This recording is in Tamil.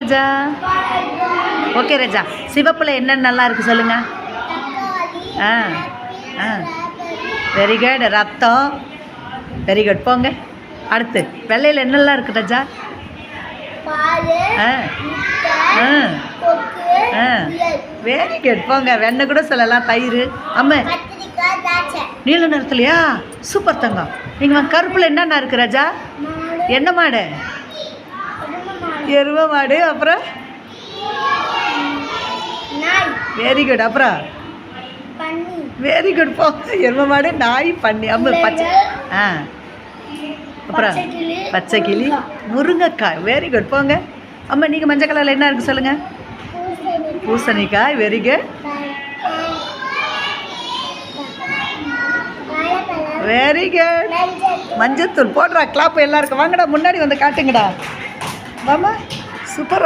ரஜா ஓகே ரஜா. சிவப்பில் என்னென்ன நல்லா இருக்குது சொல்லுங்கள். ஆ ஆ வெரி குட். ரத்தம் வெரி குட். போங்க அடுத்து. வெள்ளையில் என்னெல்லாம் இருக்குது ரஜா? ஆ ஆ ஆ வெரி குட். போங்க. வெண்ணெய் கூட சொல்லலாம். தயிர். அம்மா நீல நிறத்துலையா? சூப்பர் தங்கம். நீங்கள் கருப்பில் என்னென்ன இருக்குது ராஜா? என்ன மாடு? எருவ மாடு. அப்புறம் வெரி குட். அப்புறம் வெரி குட். போங்க. எருவ மாடு, நாய், பன்னி. அம்மா பச்சை. ஆ அப்புறம் பச்சை கிளி, முருங்கைக்காய். Very good. போங்க. அம்மா நீங்கள் மஞ்சள் கலரில் என்ன இருக்குது சொல்லுங்கள். பூசணிக்காய். Very good. Very good. மஞ்சத்தூள் போடுறா. கிளாப் எல்லாருக்கும். வாங்கடா முன்னாடி வந்து காட்டுங்கடா. வாமா. சூப்பர்.